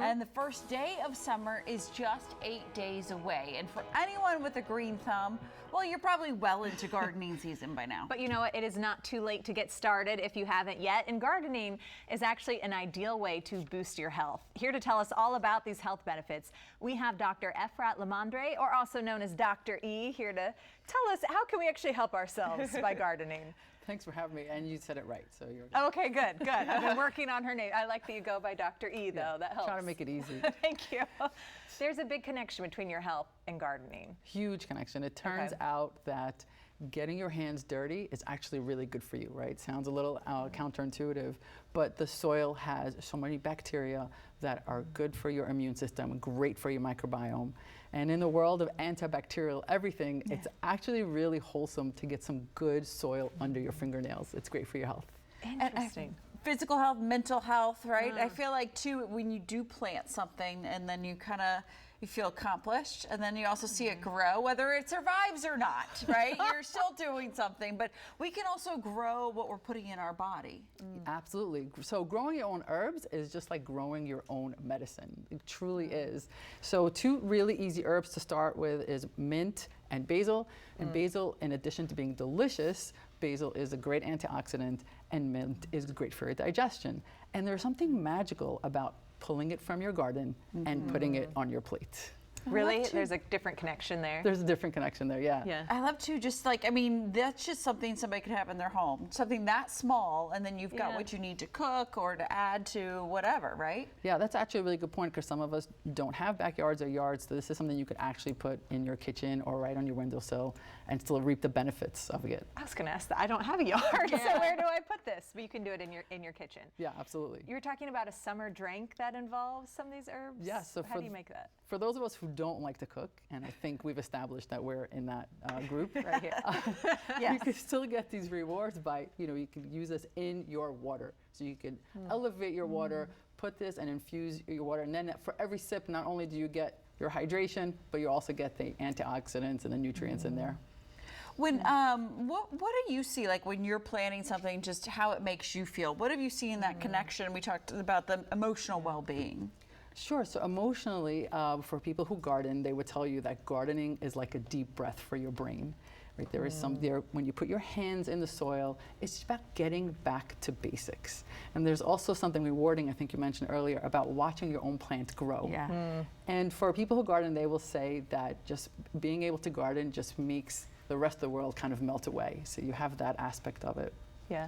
And the first day of summer is just 8 days away. And for anyone with a green thumb, well, you're probably well into gardening season by now. But you know what? It is not too late to get started if you haven't yet. And gardening is actually an ideal way to boost your health. Here to tell us all about these health benefits, we have Dr. Efrat LaMandre, or also known as Dr. E, here to tell us how can we actually help ourselves by gardening. Thanks for having me, and you said it right, so you're okay. Good, good. I've been working on her name. I like that you go by Dr. E, though. Yeah, that helps. Try to make it easy. Thank you. There's a big connection between your health and gardening. Huge connection. It turns out that getting your hands dirty is actually really good for you, right? Sounds a little counterintuitive, but the soil has so many bacteria that are good for your immune system, great for your microbiome. And in the world of antibacterial everything, it's actually really wholesome to get some good soil under your fingernails. It's great for your health. Interesting. Physical health, mental health, right? I feel like too, when you do plant something and then you you feel accomplished, and then you also see it grow, whether it survives or not, right? You're still doing something, but we can also grow what we're putting in our body. Absolutely. So growing your own herbs is just like growing your own medicine. It truly is. So two really easy herbs to start with is mint and basil. And basil, in addition to being delicious, basil is a great antioxidant, and mint is great for your digestion. And there's something magical about pulling it from your garden and putting it on your plate. Really? There's a different connection there? There's a different connection there, yeah. Yeah. I love to just like, I mean, that's just something somebody could have in their home. Something that small, and then you've got what you need to cook or to add to whatever, right? Yeah, that's actually a really good point, because some of us don't have backyards or yards, so this is something you could actually put in your kitchen or right on your windowsill and still reap the benefits of it. I was going to ask that. I don't have a yard, so where do I put this? But you can do it in your kitchen. Yeah, absolutely. You were talking about a summer drink that involves some of these herbs? Yeah, so how do you make that? For those of us who don't like to cook, and I think we've established that we're in that group, right here. You can still get these rewards by, you can use this in your water. So you can elevate your water, put this and infuse your water, and then for every sip, not only do you get your hydration, but you also get the antioxidants and the nutrients in there. When what do you see, like when you're planning something, just how it makes you feel? What have you seen that connection? We talked about the emotional well-being. Sure. So emotionally, for people who garden, they would tell you that gardening is like a deep breath for your brain. Right? There is when you put your hands in the soil, it's about getting back to basics. And there's also something rewarding, I think you mentioned earlier, about watching your own plant grow. Yeah. And for people who garden, they will say that just being able to garden just makes the rest of the world kind of melt away. So you have that aspect of it. Yeah.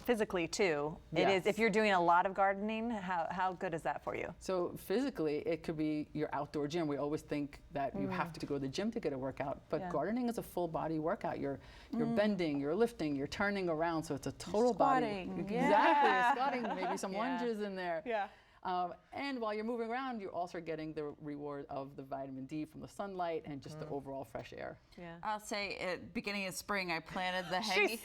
Physically too, it is. If you're doing a lot of gardening, how good is that for you? So physically, it could be your outdoor gym. We always think that you have to go to the gym to get a workout, but gardening is a full body workout. You're bending, you're lifting, you're turning around, so it's a total body. Exactly, squatting, maybe some lunges in there. Yeah. And while you're moving around, you're also getting the reward of the vitamin D from the sunlight and just the overall fresh air. Yeah. I'll say at beginning of spring, I planted the hanging.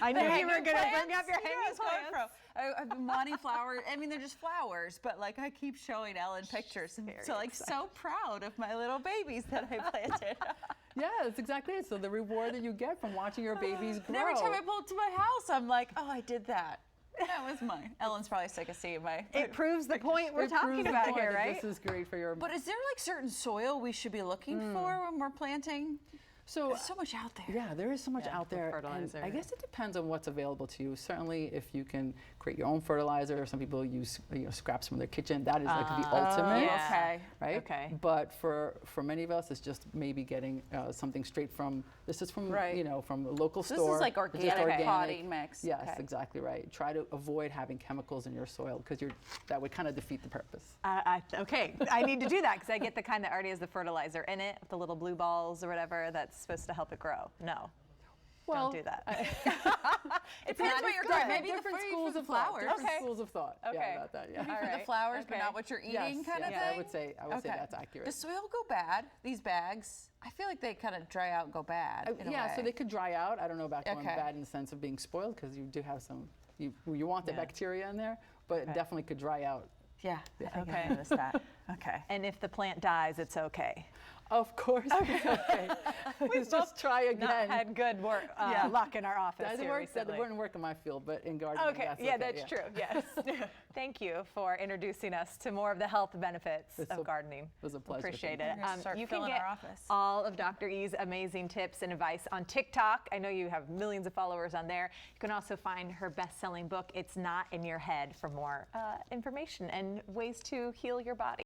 I knew you were going to bring up your hanging plants. I've been wanting flowers. I mean, they're just flowers, but like I keep showing Ellen pictures. And so like so proud of my little babies that I planted. Yeah, that's exactly it. So the reward that you get from watching your babies grow. And every time I pull up to my house, I'm like, oh, I did that. That was mine. Ellen's probably sick of seeing my. It proves the point we're talking about here, right? This is great for your. But is there like certain soil we should be looking for when we're planting? So there's so much out there. Yeah, there is so much out there. Fertilizer. And I guess it depends on what's available to you. Certainly, if you can create your own fertilizer, some people use scraps from their kitchen. That is like the ultimate. Okay. Right. Okay. But for many of us, it's just maybe getting something straight from. This is from from a local store. This is like organic potting mix. Yes, exactly right. Try to avoid having chemicals in your soil because that would kind of defeat the purpose. Okay, I need to do that because I get the kind that already has the fertilizer in it, the little blue balls or whatever. That's supposed to help it grow. No. Well, don't do that. It depends what you're growing. Maybe different the schools of flowers. thought. Different schools of thought. Yeah, about that. Yeah. Maybe for the flowers, but not what you're eating, kind of thing. I would say that's accurate. Does soil go bad? These bags, I feel like they kind of dry out and go bad. So they could dry out. I don't know about going bad in the sense of being spoiled because you do have some. You want the bacteria in there, but it definitely could dry out. Yeah. I think I noticed that. Okay. And if the plant dies, it's okay. Of course. Okay. Let's just try again. Not had good work, luck in our office That here recently. wouldn't work in my field, but in gardening, Okay, that's true. Yes. Thank you for introducing us to more of the health benefits of gardening. It was a pleasure. Appreciate We're it. gonna start You can filling get our office. all of Dr. E's amazing tips and advice on TikTok. I know you have millions of followers on there. You can also find her best-selling book, It's Not in Your Head, for more information and ways to heal your body.